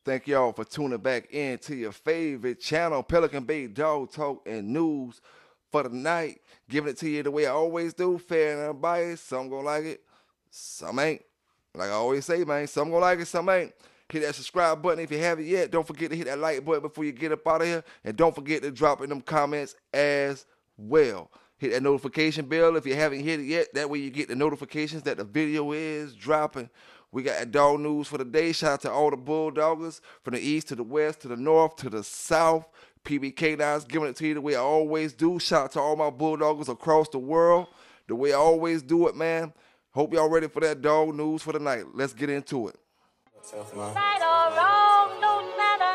Thank y'all for tuning back in to your favorite channel, Pelican Bay Dog Talk and News for the night. Giving it to you the way I always do, fair and unbiased. Some gonna like it, some ain't. Like I always say, man, some gonna like it, some ain't. Hit that subscribe button if you haven't yet. Don't forget to hit that like button before you get up out of here. And don't forget to drop in them comments as well. Hit that notification bell if you haven't hit it yet. That way you get the notifications that the video is dropping. We got that dog news for the day. Shout out to all the bulldoggers from the east to the west to the north to the south. PBK9's giving it to you the way I always do. Shout out to all my bulldoggers across the world. The way I always do it, man. Hope y'all ready for that dog news for the night. Let's get into it. Right or wrong, don't matter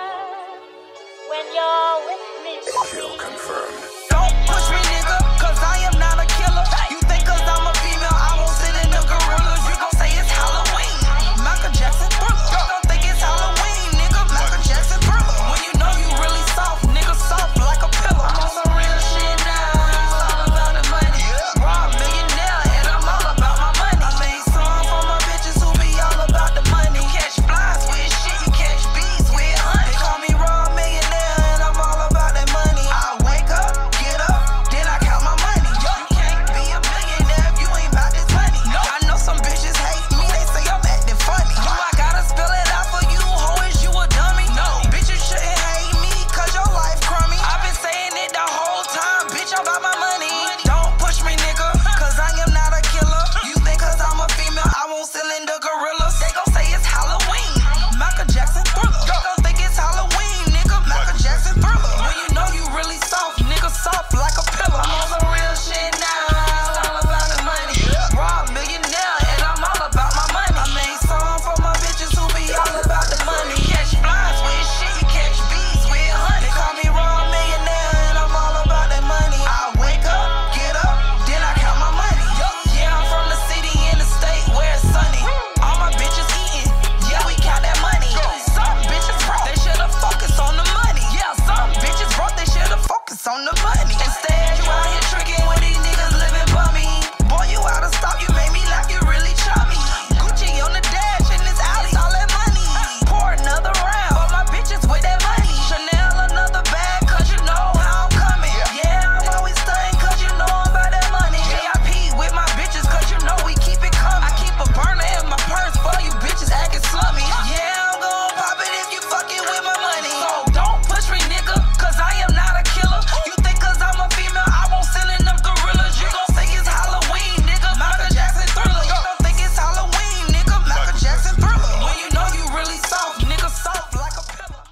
when you're with me. Kill confirmed. Don't push me, nigga, cause I am not a killer. You think cause I'm a female, I won't sit in the gorillas. You gon' say it's Halloween. Michael Jackson Thriller. You don't think it's Halloween, nigga. Michael Jackson Thriller. When you know you really soft, nigga, soft like a pillow. I'm on some real shit now. It's all about the money. Rob millionaire, and I'm all about my money. I made songs for my bitches who be all about the money. You catch flies with shit, you catch bees with honey. They call me Rob millionaire, and I'm all about that money. I wake up, get up, then I count my money. You can't be a millionaire if you ain't about this money. I know some bitches hate me, they say I'm acting funny. Do I gotta spell it out for you, ho? Is you a dummy? No, bitches shouldn't hate me, cause your life crummy. I've been saying it the whole time, bitch, I'm about my money. Don't push me, nigga, cause I am not a killer. You think cause I'm a female, I won't cylinder gorillas. They gon' say it's Halloween. Michael Jackson Thriller. You gon' think it's Halloween, nigga. Michael Jackson Thriller. When you know you really soft, nigga, soft like a pillow. I'm on some real shit now. It's all about the money. Rob millionaire, and I'm all about my money. I made songs for my bitches who be all about the money. You catch flies with shit, you catch bees with honey. They call me Rob millionaire, and I'm all about that money. I wake up, get up, then I count my money. Yeah, I'm from the city in the state where it's sunny. All my bitches eating, yeah, we count that money. Some bitches broke, they should've focused on the money. Yeah, some bitches broke, they should've focused on the money. Instead, you out here tricking with these niggas living bummy. Boy, you out of stock, you made me laugh, you really chummy. Gucci on the dash in this alley, all that money. Pour another round for my bitches with that money. Chanel another bag, cause you know how I'm coming. Yeah, I'm always stunting, cause you know I'm about that money. VIP with my bitches, cause you know we keep it coming. I keep a burner in my purse for you bitches acting slummy. Yeah, I'm gon' pop it if you fucking with my money. So don't push me, nigga, cause I am not a killer. You think cause I'm a female, I won't sell in them gorillas. You gon' say it's Halloween, nigga. Michael Jackson Thriller. You don't think it's Halloween, nigga. Michael Jackson Thriller. When you know you really soft, nigga, soft like a pillow.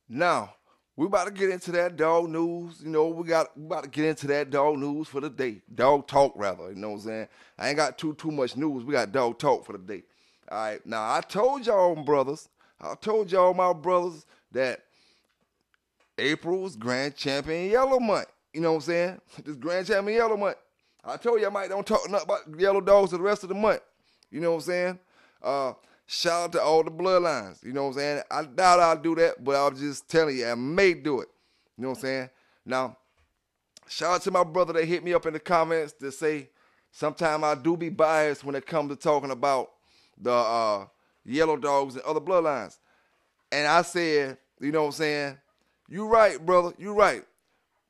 Now, we about to get into that dog news. You know, we about to get into that dog news for the day. Dog talk, rather. You know what I'm saying? I ain't got too much news. We got dog talk for the day. All right. Now, I told y'all, brothers. I told y'all, my brothers, that April was Grand Champion Yellow Month. You know what I'm saying? This Grand Champion Yellow Month. I told you I might don't talk nothing about yellow dogs for the rest of the month. You know what I'm saying? Shout out to all the bloodlines. You know what I'm saying? I doubt I'll do that, but I'm just telling you, I may do it. You know what I'm saying? Now, shout out to my brother that hit me up in the comments to say sometimes I do be biased when it comes to talking about the yellow dogs and other bloodlines. And I said, you know what I'm saying? You right, brother. You right.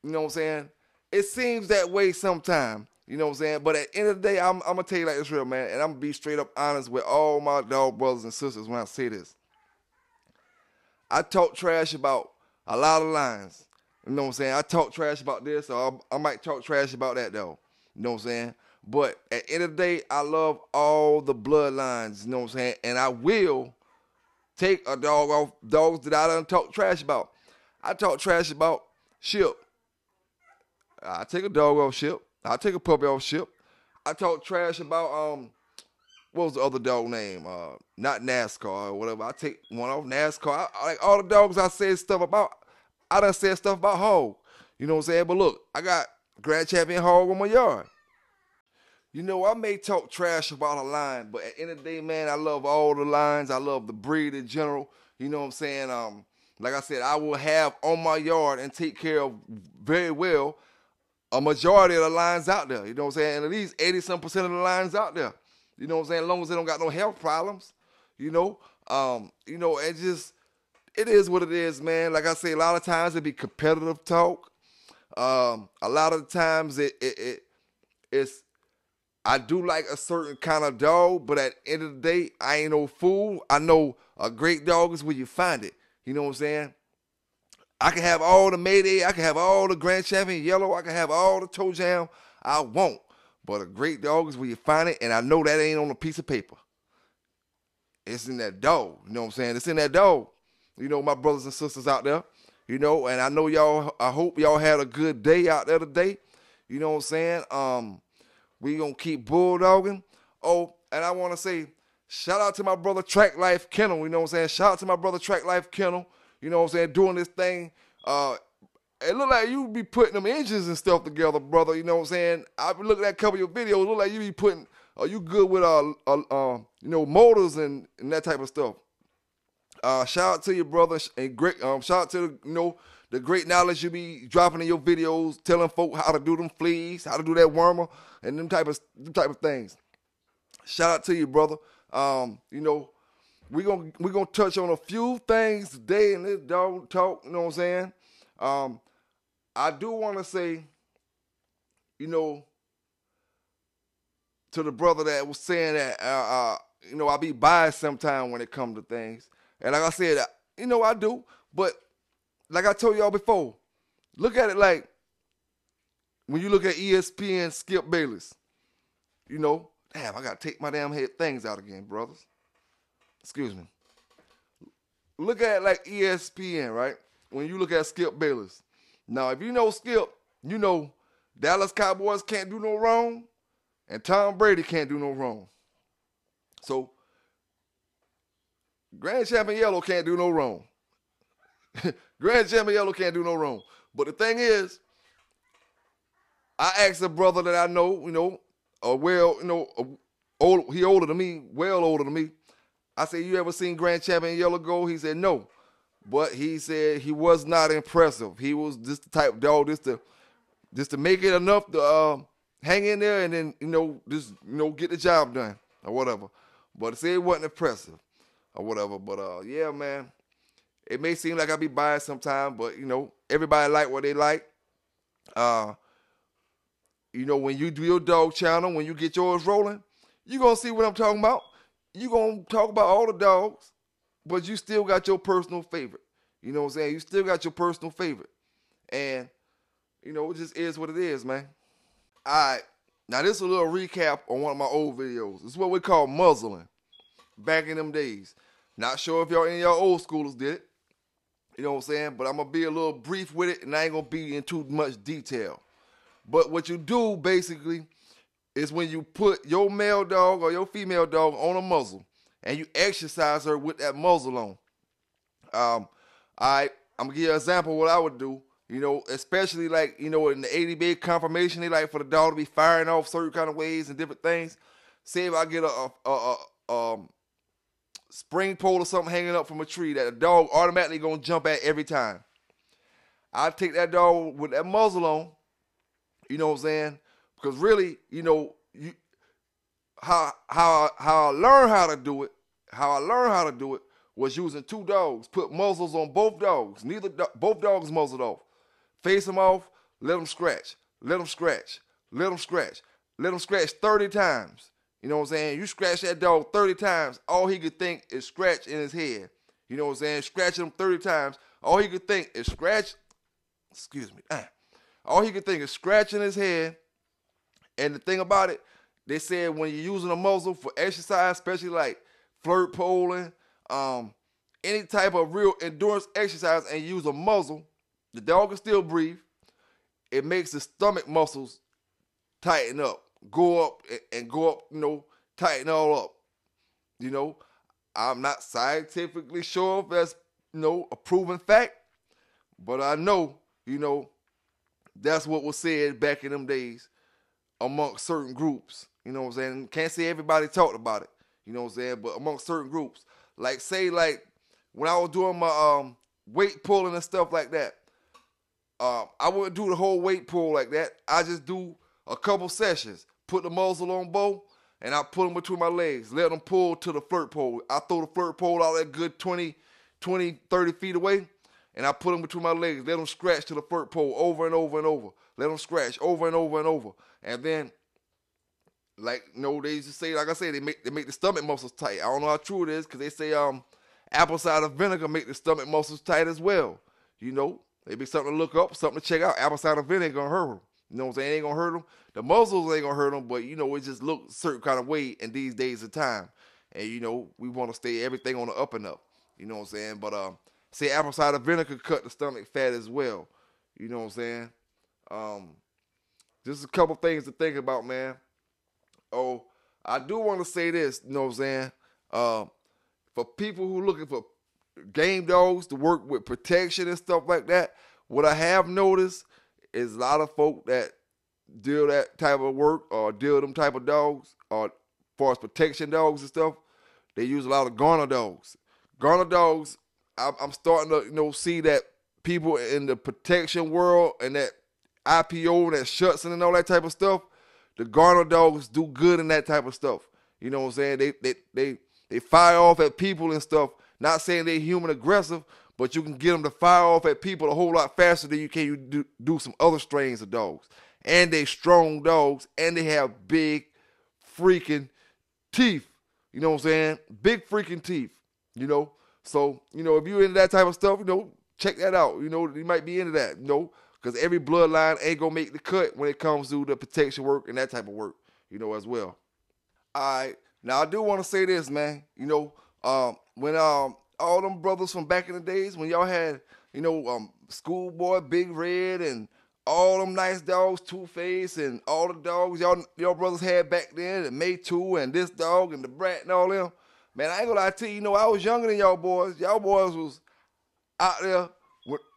You know what I'm saying? It seems that way sometimes. You know what I'm saying? But at the end of the day, I'm going to tell you like this real, man. And I'm going to be straight up honest with all my dog brothers and sisters when I say this. I talk trash about a lot of lines. You know what I'm saying? I talk trash about this, or I might talk trash about that, though. You know what I'm saying? But at the end of the day, I love all the bloodlines. You know what I'm saying? And I will take a dog off dogs that I done talk trash about. I talk trash about Ship. I take a dog off Ship. I take a puppy off Ship. I talk trash about what was the other dog name? Not NASCAR or whatever. I take one off NASCAR. I like all the dogs I said stuff about. I done said stuff about Hog. You know what I'm saying? But look, I got Grand Champion Hog on my yard. You know, I may talk trash about a line, but at the end of the day, man, I love all the lines. I love the breed in general. You know what I'm saying? Like I said, I will have on my yard and take care of very well a majority of the lines out there. You know what I'm saying? And at least 80-some% of the lines out there. You know what I'm saying? As long as they don't got no health problems. And just it is what it is, man. Like I say, a lot of times it be competitive talk. A lot of the times it's I do like a certain kind of dog, but at the end of the day, I ain't no fool. I know a great dog is where you find it. You know what I'm saying? I can have all the Mayday, I can have all the Grand Champion Yellow, I can have all the Toe Jam I want. But a great dog is where you find it, and I know that ain't on a piece of paper. It's in that dog. You know what I'm saying? It's in that dog. You know, my brothers and sisters out there. You know, and I know y'all, I hope y'all had a good day out there today. You know what I'm saying? We gonna keep bulldogging. Oh, and I want to say, shout out to my brother Track Life Kennel. You know what I'm saying? Shout out to my brother Track Life Kennel. You know what I'm saying? Doing this thing. It look like you be putting them engines and stuff together, brother. You know what I'm saying? I've been looking at a couple of your videos. Look like you be putting, you good with, you know, motors and that type of stuff. Shout out to you, brother, and great. Shout out to, you know, the great knowledge you be dropping in your videos, telling folk how to do them fleas, how to do that wormer, and them type of things. Shout out to you, brother. You know, we gonna touch on a few things today in this dog talk. You know what I'm saying? I do want to say, you know, to the brother that was saying that, you know, I be biased sometimes when it comes to things. And like I said, you know, I do. But like I told y'all before, look at it like when you look at ESPN Skip Bayless, you know, damn, I got to take my damn head things out again, brothers. Excuse me. Look at it like ESPN, right? When you look at Skip Bayless. Now, if you know Skip, you know Dallas Cowboys can't do no wrong, and Tom Brady can't do no wrong. So, Grand Champion Yellow can't do no wrong. Grand Champion Yellow can't do no wrong. But the thing is, I asked a brother that I know, you know, he older than me, well older than me. I said, you ever seen Grand Champion Yellow go? He said, no. But he said he was not impressive. He was just the type of dog just to make it enough to hang in there and then, you know, just, you know, get the job done or whatever. But he said it wasn't impressive or whatever. But, yeah, man, it may seem like I be biased sometimes, but, you know, everybody like what they like. You know, when you do your dog channel, when you get yours rolling, you're going to see what I'm talking about. You're going to talk about all the dogs, but you still got your personal favorite. You know what I'm saying? You still got your personal favorite. And, you know, it just is what it is, man. All right. Now, this is a little recap on one of my old videos. This is what we call muzzling back in them days. Not sure if any of y'all old schoolers did it. You know what I'm saying? But I'm going to be a little brief with it, and I ain't going to be in too much detail. But what you do, basically, is when you put your male dog or your female dog on a muzzle, and you exercise her with that muzzle on. I'm going to give you an example of what I would do. You know, especially like, you know, in the 80-day confirmation, they like for the dog to be firing off certain kind of ways and different things. Say if I get a spring pole or something hanging up from a tree that the dog automatically going to jump at every time. I take that dog with that muzzle on, you know what I'm saying? Because really, you know, how I learned how to do it, was using two dogs, put muzzles on both dogs. Both dogs muzzled off. Face them off, let them scratch. Let them scratch. Let them scratch. Let them scratch 30 times. You know what I'm saying? You scratch that dog 30 times, all he could think is scratch in his head. You know what I'm saying? Scratching him 30 times, all he could think is scratch. All he could think is scratching his head. And the thing about it, they said when you're using a muzzle for exercise, especially like flirt poling, any type of real endurance exercise, and you use a muzzle, the dog can still breathe. It makes the stomach muscles tighten up, go up, you know, tighten all up. You know, I'm not scientifically sure if that's, you know, a proven fact, but I know, you know, that's what was said back in them days amongst certain groups. You know what I'm saying? Can't say everybody talked about it. You know what I'm saying? But amongst certain groups. Like, say, like, when I was doing my weight pulling and stuff like that, I wouldn't do the whole weight pull like that. I just do a couple sessions. Put the muzzle on both, and I put them between my legs. Let them pull to the flirt pole. I throw the flirt pole out that good 20 20, 30 feet away, and I put them between my legs, let them scratch to the fur pole over and over and over. Let them scratch over and over and over. And then, like, they used to say, like I said, they make the stomach muscles tight. I don't know how true it is, because they say apple cider vinegar make the stomach muscles tight as well. Maybe something to look up, something to check out. Apple cider vinegar ain't gonna hurt them. You know what I'm saying? It ain't gonna hurt them. The muscles ain't gonna hurt them, but it just looks a certain kind of way in these days of time. And we want to stay everything on the up and up. You know what I'm saying? But say apple cider vinegar cut the stomach fat as well. You know what I'm saying? Just a couple things to think about, man. Oh, I do want to say this, you know what I'm saying? For people who looking for game dogs to work with protection and stuff like that, what I have noticed is a lot of folk that deal that type of work or deal them type of dogs, or as far as protection dogs and stuff, they use a lot of Garner dogs. Garner dogs, I'm starting to see that people in the protection world and that IPO and that Schutzen and all that type of stuff, the Garner dogs do good in that type of stuff. You know what I'm saying? They fire off at people and stuff. Not saying they're human aggressive, but you can get them to fire off at people a whole lot faster than you can do some other strains of dogs. And they strong dogs, and they have big freaking teeth. You know what I'm saying? Big freaking teeth. So, if you're into that type of stuff, check that out. You might be into that, because every bloodline ain't going to make the cut when it comes to the protection work and that type of work, as well. All right. Now, I do want to say this, man. When all them brothers from back in the days, when y'all had, Schoolboy, Big Red, and all them nice dogs, Two-Face, and all the dogs y'all brothers had back then, and May 2, and this dog, and the Brat, and all them, man, I ain't gonna lie to you, I was younger than y'all boys. Y'all boys was out there.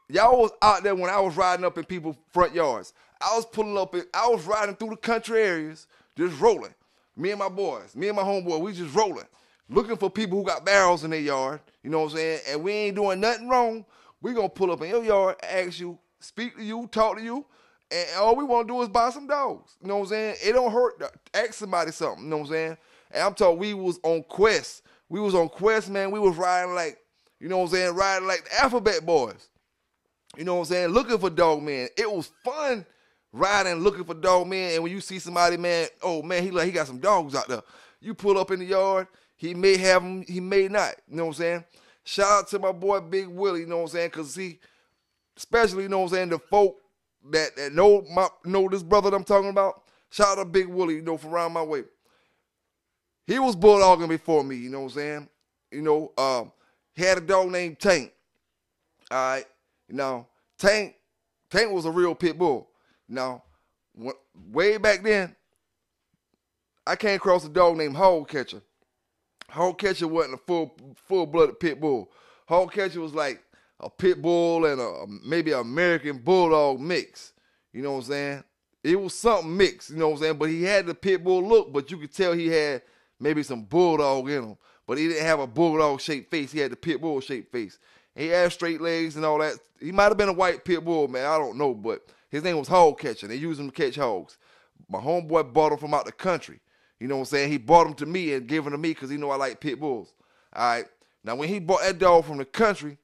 Y'all was out there when I was riding up in people's front yards. I was riding through the country areas, just rolling. Me and my boys, me and my homeboy, we just rolling, looking for people who got barrels in their yard, you know what I'm saying? And we ain't doing nothing wrong. We gonna pull up in your yard, ask you, speak to you, talk to you, and all we want to do is buy some dogs. You know what I'm saying? It don't hurt to ask somebody something, you know what I'm saying? And I'm talking, we was on quest. We was on quest, man. We was riding like, you know what I'm saying, riding like the Alphabet Boys. You know what I'm saying? Looking for dog men. It was fun riding, looking for dog men. And when you see somebody, man, oh, man, he got some dogs out there. You pull up in the yard, he may have them, he may not. You know what I'm saying? Shout out to my boy Big Willie, you know what I'm saying? Because especially, you know what I'm saying, the folk that know this brother that I'm talking about, shout out to Big Willie, from around my way. He was bulldogging before me, you know what I'm saying? He had a dog named Tank. All right. Tank was a real pit bull. Now, way back then, I came across a dog named Hog Catcher. Hog Catcher wasn't a full-blooded pit bull. Hog Catcher was like a pit bull and maybe an American bulldog mix. You know what I'm saying? It was something mixed, you know what I'm saying? But he had the pit bull look, but you could tell he had maybe some bulldog in him. But he didn't have a bulldog-shaped face. He had the pit bull-shaped face. He had straight legs and all that. He might have been a white pit bull, man. I don't know, but his name was Hog Catcher. They used him to catch hogs. My homeboy bought him from out the country. You know what I'm saying? He bought him to me and gave him to me because he know I like pit bulls. All right. Now, when he bought that dog from the country,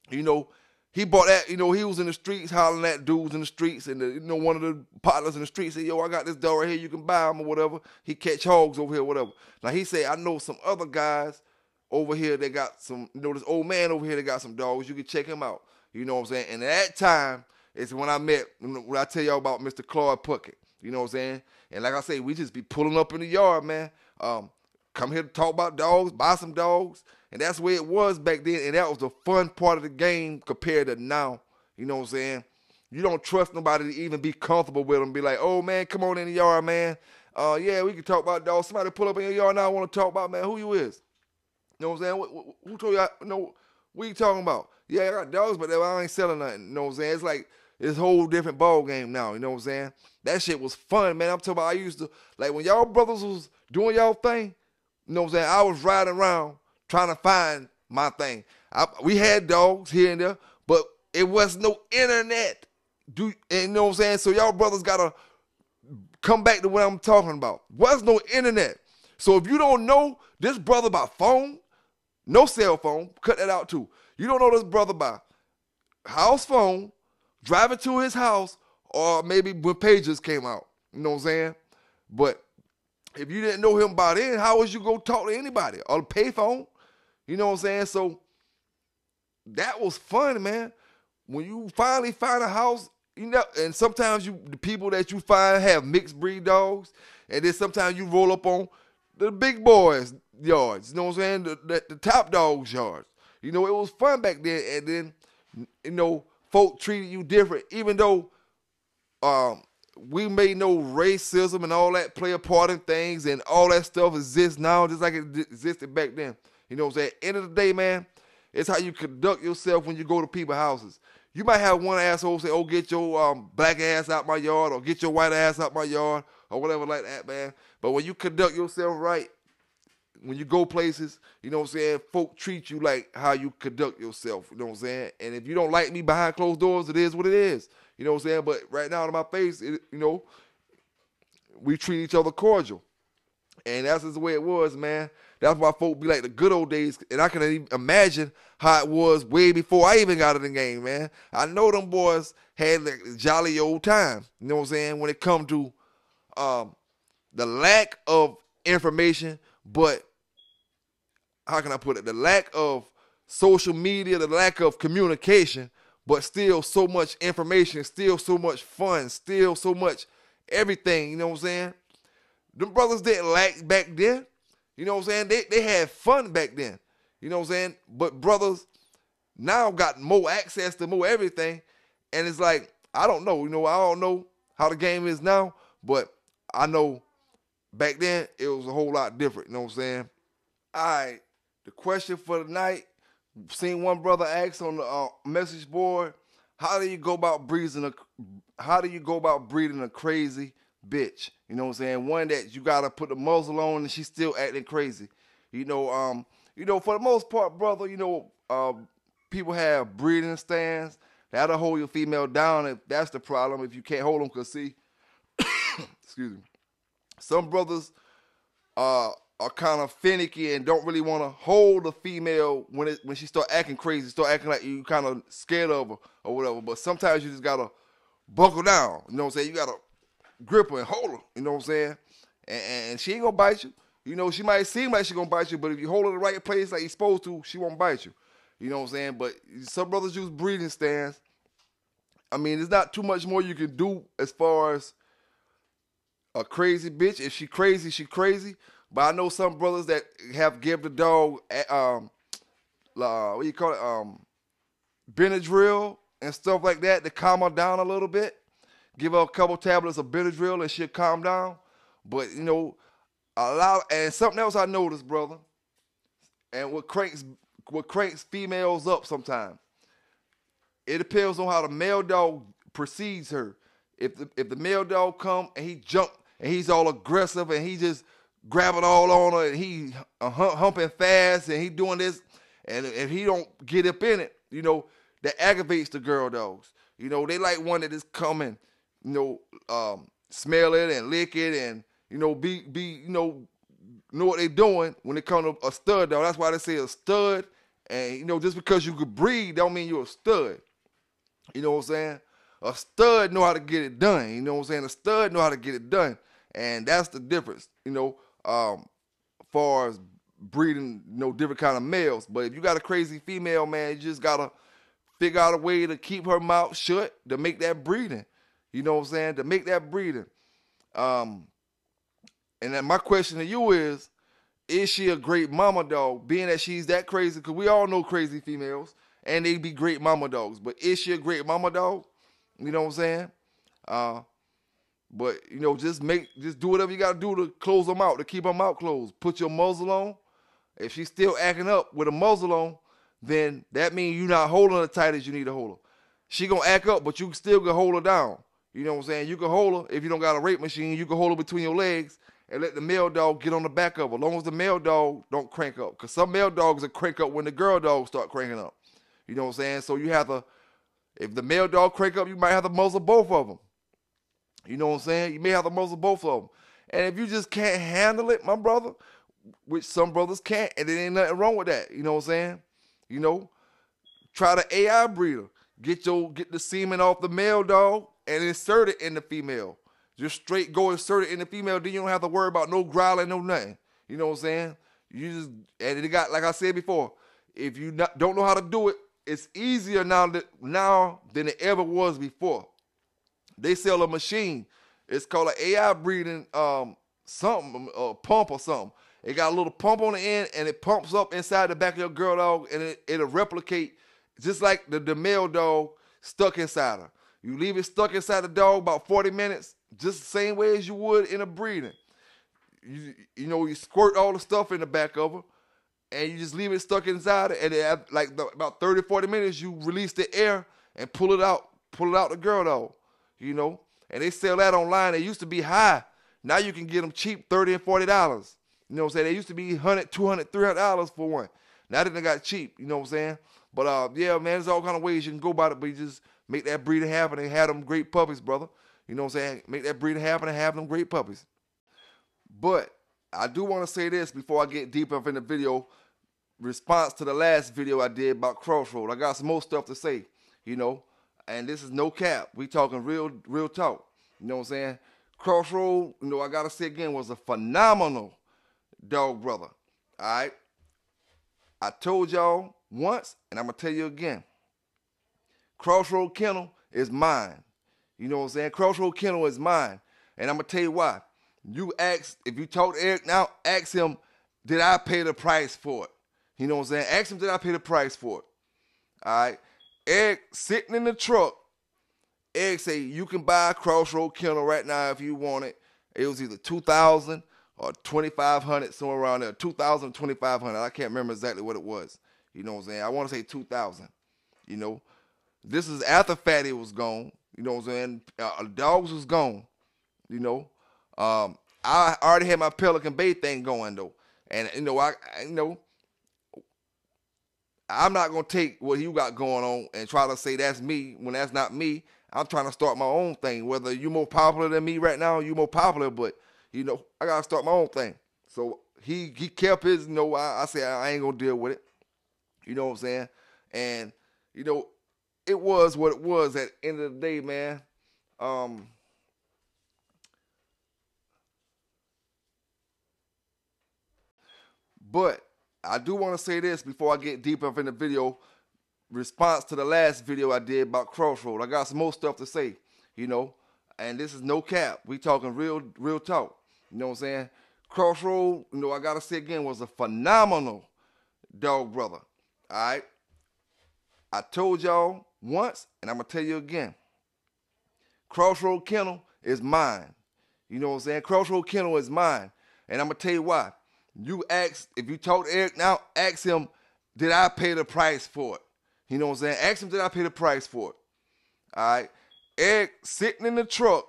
he bought that, he was in the streets hollering at dudes in the streets, and one of the partners in the streets said, yo, I got this dog right here, you can buy him or whatever. He catch hogs over here, whatever. Now, he said, I know some other guys over here that got some, this old man over here that got some dogs, you can check him out. You know what I'm saying? And at that time is when I met, when I tell y'all about Mr. Claude Puckett. You know what I'm saying? And like I say, we just be pulling up in the yard, man. Come here to talk about dogs, buy some dogs. And that's the way it was back then. And that was the fun part of the game compared to now. You know what I'm saying? You don't trust nobody to even be comfortable with them. Be like, oh, man, come on in the yard, man. Yeah, we can talk about dogs. Somebody pull up in your yard now, I want to talk about, man, who you is. You know what I'm saying? Who told you, what you talking about? Yeah, I got dogs, but I ain't selling nothing. You know what I'm saying? It's like it's a whole different ball game now. You know what I'm saying? That shit was fun, man. I'm talking about I used to, like when y'all brothers was doing y'all thing, you know what I'm saying? I was riding around trying to find my thing. We had dogs here and there, but it was no internet. You know what I'm saying? So y'all brothers got to come back to what I'm talking about. Was no internet. So if you don't know this brother by phone, No cell phone. Cut that out too. You don't know this brother by house phone, driving to his house, or maybe when pagers came out. You know what I'm saying? But if you didn't know him by then, how was you going to talk to anybody? Or the payphone? You know what I'm saying? So that was fun, man. When you finally find a house, you know, and sometimes the people that you find have mixed breed dogs, and then sometimes you roll up on the big boys' yards. You know what I'm saying? The top dogs' yards. You know, it was fun back then, and then, you know, folk treated you different, even though we may know racism and all that play a part in things, and all that stuff exists now just like it existed back then. You know what I'm saying? End of the day, man, it's how you conduct yourself when you go to people's houses. You might have one asshole say, oh, get your black ass out my yard, or get your white ass out my yard, or whatever like that, man. But when you conduct yourself right, when you go places, you know what I'm saying, folk treat you like how you conduct yourself, you know what I'm saying? And if you don't like me behind closed doors, it is what it is, you know what I'm saying? But right now in my face, you know, we treat each other cordial. And that's just the way it was, man. That's why folk be like the good old days. And I can even imagine how it was way before I even got in the game, man. I know them boys had like a jolly old time, you know what I'm saying, when it come to the lack of information, but how can I put it? The lack of social media, the lack of communication, but still so much information, still so much fun, still so much everything, you know what I'm saying? Them brothers didn't lack back then. You know what I'm saying? They had fun back then. You know what I'm saying? But brothers now got more access to more everything. And it's like, I don't know. You know, I don't know how the game is now, but I know back then it was a whole lot different. You know what I'm saying? All right. The question for the night, seen one brother ask on the message board, how do you go about breeding a crazy bitch? You know what I'm saying? One that you gotta put the muzzle on and she's still acting crazy. You know, for the most part, brother, you know, people have breeding stands. That'll hold your female down if that's the problem, if you can't hold them, because see, excuse me, some brothers are kind of finicky and don't really want to hold the female when she start acting crazy, start acting like you kind of scared of her or whatever. But sometimes you just gotta buckle down. You know what I'm saying? You gotta grip her and hold her. You know what I'm saying? And she ain't gonna bite you. You know, she might seem like she gonna bite you, but if you hold her in the right place like you're supposed to, she won't bite you. You know what I'm saying? But some brothers use breeding stands. I mean, there's not too much more you can do as far as a crazy bitch. If she crazy, she crazy. But I know some brothers that have give the dog, what do you call it, Benadryl and stuff like that to calm her down a little bit. Give her a couple tablets of Benadryl and she'll calm down. But, you know, and something else I noticed, brother, and what cranks females up sometimes, it depends on how the male dog precedes her. If the male dog come and he jump and he's all aggressive and he just grabbing all on her and he humping fast and he doing this, and if he don't get up in it, you know, that aggravates the girl dogs. You know, they like one that is coming, you know, smell it and lick it and, you know, you know what they doing when it comes to a stud dog. That's why they say a stud. And, you know, just because you could breed don't mean you're a stud. You know what I'm saying? A stud know how to get it done. You know what I'm saying? A stud know how to get it done. And that's the difference, you know, as far as breeding, you know, different kind of males. But if you got a crazy female, man, you just got to figure out a way to keep her mouth shut to make that breeding. You know what I'm saying? To make that breeding. And then my question to you is she a great mama dog, being that she's that crazy? Because we all know crazy females, and they be great mama dogs. But is she a great mama dog? You know what I'm saying? But, you know, just do whatever you got to do to close them out, to keep them out closed. Put your muzzle on. If she's still acting up with a muzzle on, then that means you're not holding her tight as you need to hold her. She going to act up, but you still can hold her down. You know what I'm saying? You can hold her. If you don't got a rape machine, you can hold her between your legs and let the male dog get on the back of her, as long as the male dog don't crank up. Because some male dogs will crank up when the girl dogs start cranking up. You know what I'm saying? So you have to, if the male dog crank up, you might have to muzzle both of them. You know what I'm saying? You may have to muzzle both of them. And if you just can't handle it, my brother, which some brothers can't, and there ain't nothing wrong with that. You know what I'm saying? You know, try the AI breeder. Get the semen off the male dog and insert it in the female. Just straight go insert it in the female. Then you don't have to worry about no growling, no nothing. You know what I'm saying? You just, and it got, like I said before, if you don't know how to do it, it's easier now than it ever was before. They sell a machine. It's called an AI breeding something, pump or something. It got a little pump on the end, and it pumps up inside the back of your girl dog, and it'll replicate just like the male dog stuck inside her. You leave it stuck inside the dog about 40 minutes, just the same way as you would in a breeding. You know, you squirt all the stuff in the back of her, and you just leave it stuck inside it, and about 30, 40 minutes, you release the air and pull it out the girl dog, you know. And they sell that online. They used to be high. Now you can get them cheap, $30 and $40. You know what I'm saying? They used to be $100, $200, $300 for one. Now they got cheap, you know what I'm saying? But yeah, man, there's all kind of ways you can go about it, but you just make that breeding happen and have them great puppies, brother. You know what I'm saying? Make that breeding happen and have them great puppies. But I do want to say this before I get deep up in the video, response to the last video I did about Crossroad. I got some more stuff to say, you know, and this is no cap. We talking real talk. You know what I'm saying? Crossroad, you know, I got to say again, was a phenomenal dog brother. All right? I told y'all once, and I'm going to tell you again. Crossroad Kennel is mine. You know what I'm saying? Crossroad Kennel is mine. And I'm going to tell you why. If you talk to Eric now, ask him, did I pay the price for it? You know what I'm saying? Ask him, did I pay the price for it? All right? Eric sitting in the truck, Eric say, you can buy a Crossroad Kennel right now if you want it. It was either $2,000 or $2,500, somewhere around there. $2,000, $2,500. I can't remember exactly what it was. You know what I'm saying? I want to say $2,000. You know? This is after Fatty was gone. You know what I'm saying? Dogs was gone. You know? I already had my Pelican Bay thing going, though. And, you know, I'm not going to take what you got going on and try to say that's me when that's not me. I'm trying to start my own thing. Whether you're more popular than me right now, you're more popular, but, you know, I got to start my own thing. So he kept his, you know, I said I ain't going to deal with it. You know what I'm saying? And, you know, it was what it was at the end of the day, man. But I do want to say this before I get deep up in the video, response to the last video I did about Crossroad. I got some more stuff to say, you know, and this is no cap. We talking real talk. You know what I'm saying? Crossroad, you know, I got to say again, was a phenomenal dog brother. All right? I told y'all once, and I'm going to tell you again. Crossroad Kennel is mine. You know what I'm saying? Crossroad Kennel is mine. And I'm going to tell you why. If you talk to Eric now, ask him, did I pay the price for it? You know what I'm saying? Ask him, did I pay the price for it? All right? Eric sitting in the truck,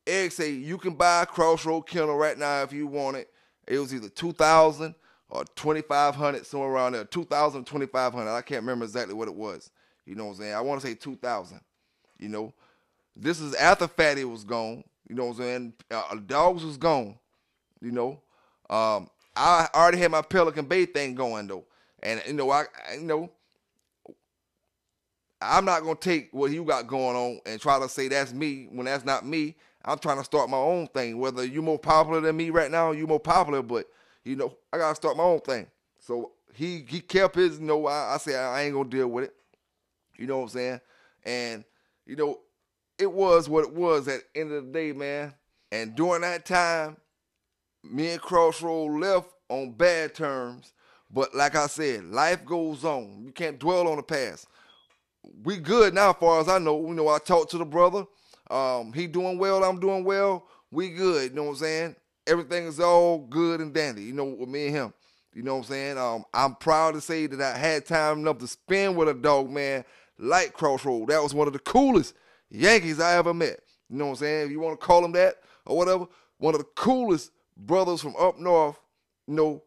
Eric say, you can buy a Crossroad Kennel right now if you want it. It was either $2,000 or $2,500, somewhere around there. $2,000, $2,500. I can't remember exactly what it was. You know what I'm saying? I want to say $2,000. You know? This is after Fatty was gone. You know what I'm saying? Dogs was gone. You know? I already had my Pelican Bay thing going, though. And, you know, I'm not going to take what you got going on and try to say that's me when that's not me. I'm trying to start my own thing. Whether you're more popular than me right now, you're more popular, but, you know, I got to start my own thing. So he kept his, you know, I said I ain't going to deal with it. You know what I'm saying? And, you know, it was what it was at the end of the day, man. And during that time, me and Crossroad left on bad terms. But like I said, life goes on. You can't dwell on the past. We good now, as far as I know. You know, I talked to the brother. He doing well, I'm doing well. We good, you know what I'm saying? Everything is all good and dandy, you know, with me and him. You know what I'm saying? I'm proud to say that I had time enough to spend with a dog, man, like Crossroad. That was one of the coolest Yankees I ever met. You know what I'm saying? If you want to call him that or whatever, one of the coolest brothers from up north, you know,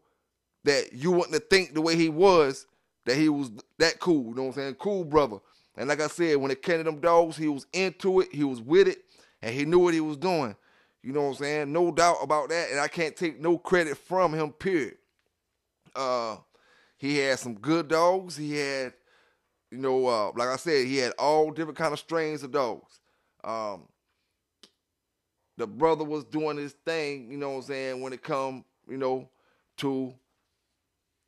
that you wouldn't have think the way he was, that he was that cool, you know what I'm saying? Cool brother. And like I said, when it came to them dogs, he was into it, he was with it, and he knew what he was doing. You know what I'm saying? No doubt about that, and I can't take no credit from him, period. He had some good dogs. He had, like I said, he had all different kind of strains of dogs. The brother was doing his thing, you know what I'm saying, when it come, to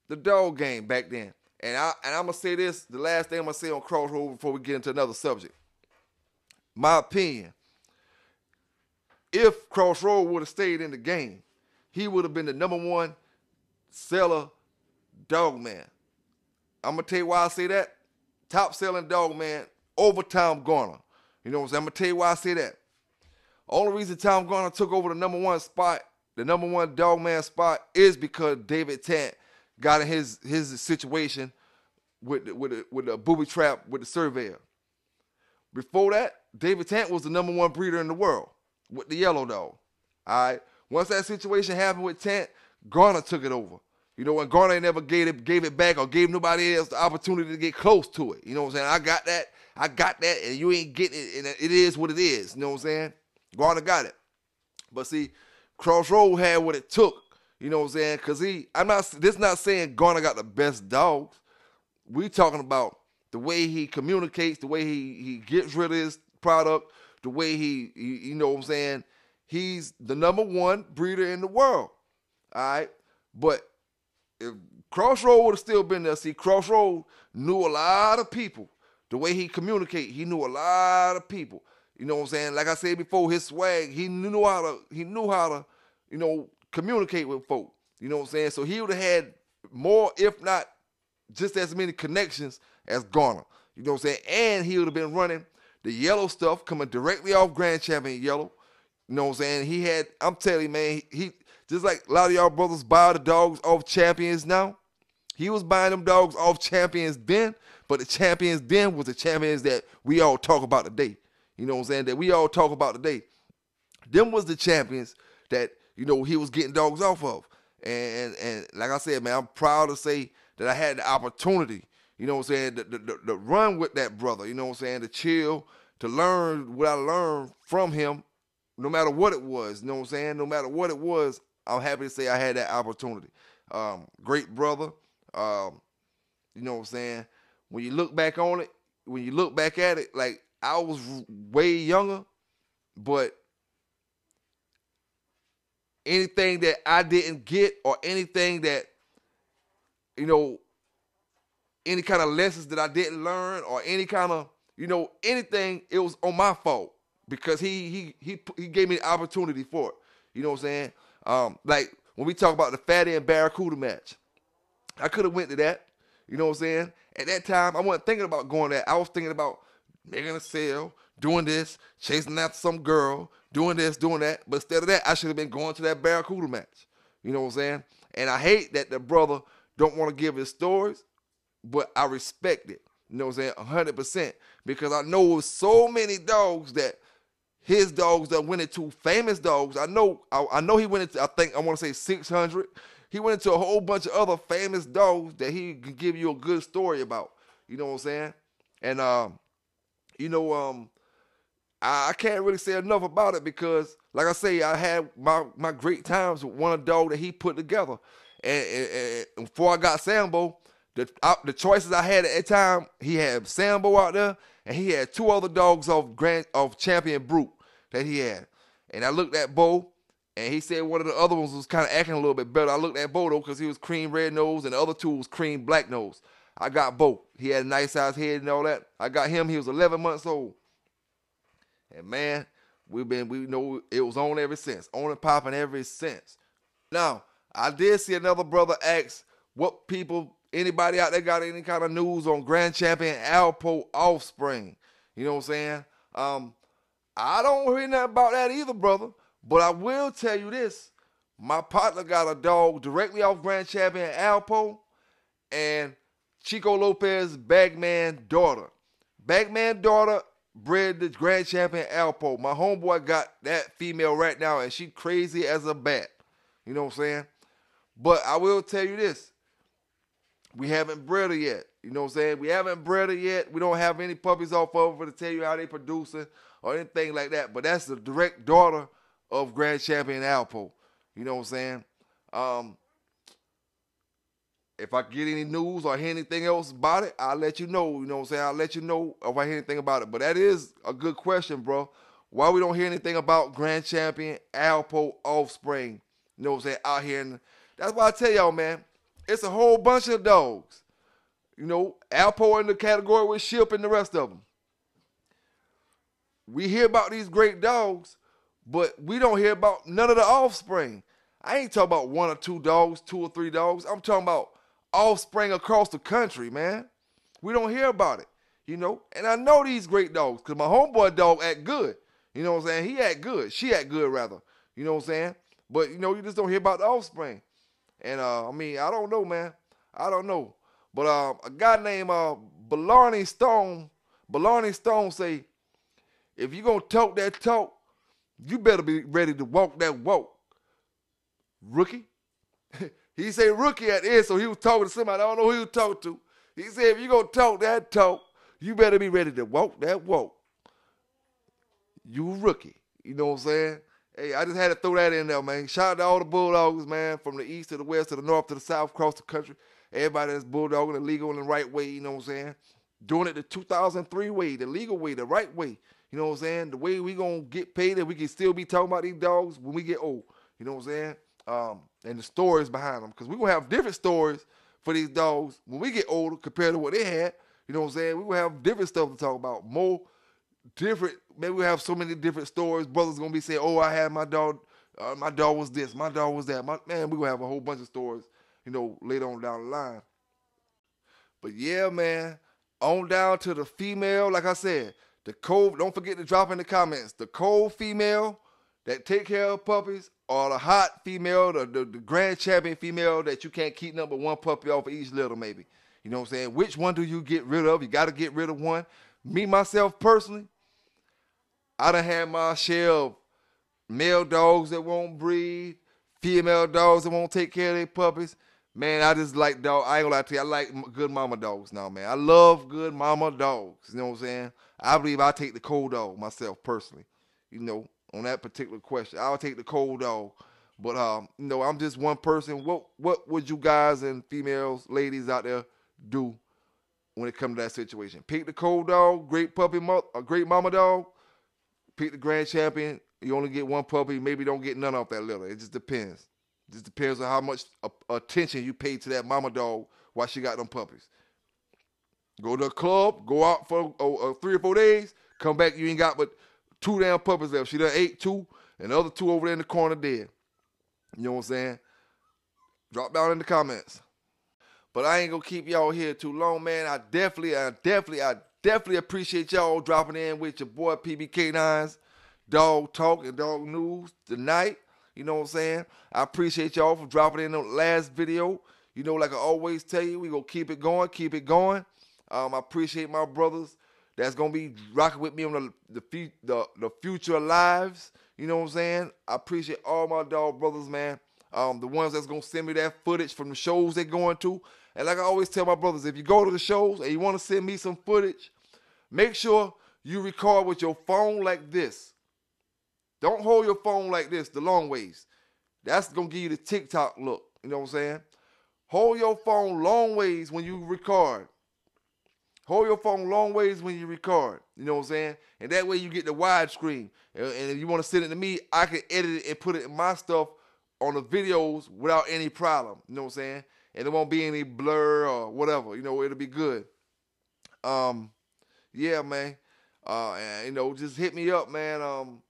the dog game back then. And I'm going to say this, the last thing I'm going to say on Crossroads before we get into another subject. My opinion, if Crossroads would have stayed in the game, he would have been the number one seller dog man. I'm going to tell you why I say that. Top selling dog man over Tom Garner. You know what I'm saying? I'm going to tell you why I say that. Only reason Tom Garner took over the number one spot, the number one dog man spot, is because David Tant got in his situation with the booby trap with the surveyor. Before that, David Tant was the number one breeder in the world with the yellow dog. All right. Once that situation happened with Tant, Garner took it over. And Garner never gave it back or gave nobody else the opportunity to get close to it. You know what I'm saying? I got that, and you ain't getting it, and it is what it is. You know what I'm saying? Garner got it. But see, Crossroads had what it took. You know what I'm saying? Because this not saying Garner got the best dogs. We talking about the way he communicates, the way he gets rid of his product, the way he you know what I'm saying? He's the number one breeder in the world. All right? But if Crossroads would have still been there, see, Crossroads knew a lot of people. The way he communicate, he knew a lot of people. You know what I'm saying? Like I said before, his swag, he knew how to, communicate with folk. You know what I'm saying? So he would have had more, if not just as many connections as Garner. You know what I'm saying? And he would have been running the yellow stuff coming directly off Grand Champion Yellow. You know what I'm saying? I'm telling you, man, he just like a lot of y'all brothers buy the dogs off Champions now. He was buying them dogs off Champions then, but the Champions then was the champions that we all talk about today. You know what I'm saying? That we all talk about today. Them was the champions that, he was getting dogs off of. And like I said, man, I'm proud to say that I had the opportunity, you know what I'm saying, to run with that brother, you know what I'm saying, to chill, to learn what I learned from him, no matter what it was, you know what I'm saying? No matter what it was, I'm happy to say I had that opportunity. Great brother. You know what I'm saying? When you look back on it, when you look back at it, like, I was way younger, but anything that I didn't get or anything that, any kind of lessons that I didn't learn or any kind of, anything, it was on my fault because he gave me the opportunity for it. You know what I'm saying? Like when we talk about the Fatty and Barracuda match, I could have went to that. You know what I'm saying? At that time, I wasn't thinking about going there. I was thinking about making a sale, doing this, chasing after some girl, doing this, doing that. But instead of that, I should have been going to that Barracuda match. You know what I'm saying? And I hate that the brother don't want to give his stories, but I respect it. You know what I'm saying? 100%. Because I know so many dogs that his dogs that went into famous dogs. I know he went into, I want to say 600. He went into a whole bunch of other famous dogs that he can give you a good story about. You know what I'm saying? And, I can't really say enough about it because, like I say, I had my great times with one dog that he put together. And before I got Sambo, the choices I had at that time, he had Sambo out there, and he had two other dogs of Champion Brute that he had. And I looked at Bo, and he said one of the other ones was kind of acting a little bit better. I looked at Bo, though, because he was cream red nose, and the other two was cream black nose. I got Bo. He had a nice size head and all that. I got him. He was 11 months old. And, man, we know it was on ever since. On and popping ever since. Now, I did see another brother ask anybody out there got any kind of news on Grand Champion Alpo offspring. You know what I'm saying? I don't hear nothing about that either, brother. But I will tell you this. My partner got a dog directly off Grand Champion Alpo and Chico Lopez's Bagman daughter. Bagman daughter bred the Grand Champion Alpo. My homeboy got that female right now, and she crazy as a bat. You know what I'm saying? But I will tell you this. We haven't bred her yet. You know what I'm saying? We haven't bred her yet. We don't have any puppies off of her to tell you how they producing or anything like that. But that's the direct daughter of Grand Champion Alpo. You know what I'm saying? If I get any news or hear anything else about it, I'll let you know. You know what I'm saying? I'll let you know if I hear anything about it. But that is a good question, bro. Why we don't hear anything about Grand Champion Alpo Offspring? You know what I'm saying? Out here. That's why I tell y'all, man. It's a whole bunch of dogs. You know, Alpo in the category with Ship and the rest of them. We hear about these great dogs, but we don't hear about none of the offspring. I ain't talking about 1 or 2 dogs, 2 or 3 dogs. I'm talking about offspring across the country, man. We don't hear about it, you know. And I know these great dogs because my homeboy dog act good. You know what I'm saying? He act good. She act good, rather. You know what I'm saying? But, you know, you just don't hear about the offspring. And, I mean, I don't know, man. I don't know. But a guy named Blarney Stone say, if you going to talk that talk, you better be ready to walk that walk. Rookie? He say rookie at the end, so he was talking to somebody. I don't know who he was talking to. He said, if you going to talk that talk, you better be ready to walk that walk. You rookie. You know what I'm saying? Hey, I just had to throw that in there, man. Shout out to all the Bulldogs, man, from the east to the west to the north to the south, across the country. Everybody that's bulldogging the legal and the right way, you know what I'm saying? Doing it the 2003 way, the legal way, the right way. You know what I'm saying? The way we going to get paid and we can still be talking about these dogs when we get old. You know what I'm saying? And the stories behind them. Because we're going to have different stories for these dogs when we get older compared to what they had. You know what I'm saying? We're going to have different stuff to talk about. More different. Maybe we have so many different stories. Brothers going to be saying, oh, I had my dog was this, my dog was that. Man, we're going to have a whole bunch of stories, you know, later on down the line. But yeah, man, on down to the female, like I said, the cold, don't forget to drop in the comments, the cold female that take care of puppies or the hot female, the grand champion female that you can't keep number 1 puppy off of each litter maybe. You know what I'm saying? Which one do you get rid of? You got to get rid of one. Me, myself, personally, I done had my share of male dogs that won't breed, female dogs that won't take care of their puppies. Man, I just like dog. I ain't gonna lie to you. I like good mama dogs now, man. I love good mama dogs. You know what I'm saying? I believe I take the cold dog myself personally. You know, on that particular question, I'll take the cold dog. But you know, I'm just one person. What would you guys and females, ladies out there do when it comes to that situation? Pick the cold dog, great puppy, a great mama dog. Pick the grand champion. You only get 1 puppy. Maybe don't get none off that litter. It just depends. It just depends on how much attention you pay to that mama dog while she got them puppies. Go to a club, go out for 3 or 4 days, come back, you ain't got but 2 damn puppies left. She done ate 2, and the other 2 over there in the corner dead. You know what I'm saying? Drop down in the comments. But I ain't gonna keep y'all here too long, man. I definitely appreciate y'all dropping in with your boy PBK9's Dog Talk and Dog News tonight. You know what I'm saying? I appreciate y'all for dropping in the last video. You know, like I always tell you, we gonna keep it going, keep it going. I appreciate my brothers that's gonna be rocking with me on the future lives. You know what I'm saying? I appreciate all my dog brothers, man. The ones that's gonna send me that footage from the shows they're going to. And like I always tell my brothers, if you go to the shows and you want to send me some footage, make sure you record with your phone like this. Don't hold your phone like this, the long ways. That's going to give you the TikTok look. You know what I'm saying? Hold your phone long ways when you record. Hold your phone long ways when you record. You know what I'm saying? And that way you get the widescreen. And if you want to send it to me, I can edit it and put it in my stuff on the videos without any problem. You know what I'm saying? And there won't be any blur or whatever. You know, it'll be good. Yeah, man. And, you know, just hit me up, man.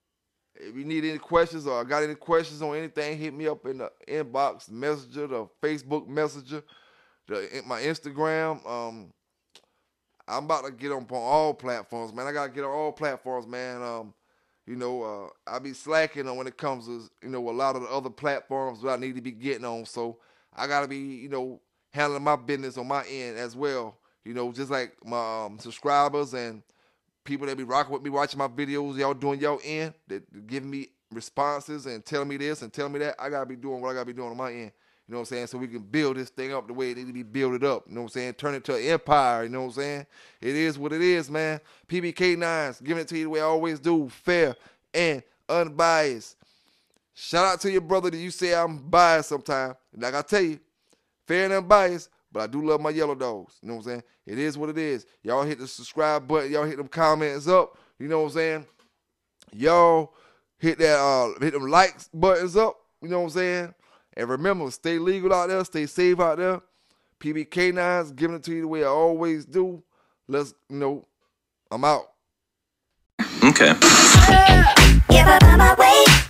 If you need any questions or got any questions on anything, hit me up in the inbox, messenger, the Facebook messenger, my Instagram. I'm about to get on all platforms, man. I got to get on all platforms, man. You know, I be slacking on when it comes to, you know, a lot of the other platforms that I need to be getting on. So I got to be, you know, handling my business on my end as well. You know, just like my subscribers and people that be rocking with me, watching my videos, y'all doing y'all end, that giving me responses and telling me this and telling me that. I got to be doing what I got to be doing on my end. You know what I'm saying? So we can build this thing up the way it need to be built up. You know what I'm saying? Turn it to an empire. You know what I'm saying? It is what it is, man. PBK9s, giving it to you the way I always do. Fair and unbiased. Shout out to your brother that you say I'm biased sometimes. Like I tell you, fair and unbiased, but I do love my yellow dogs. You know what I'm saying? It is what it is. Y'all hit the subscribe button. Y'all hit them comments up. You know what I'm saying? Y'all hit that hit them likes buttons up. You know what I'm saying? And remember, stay legal out there. Stay safe out there. PB Canines giving it to you the way I always do. Let's, I'm out. Okay. Give up on my way.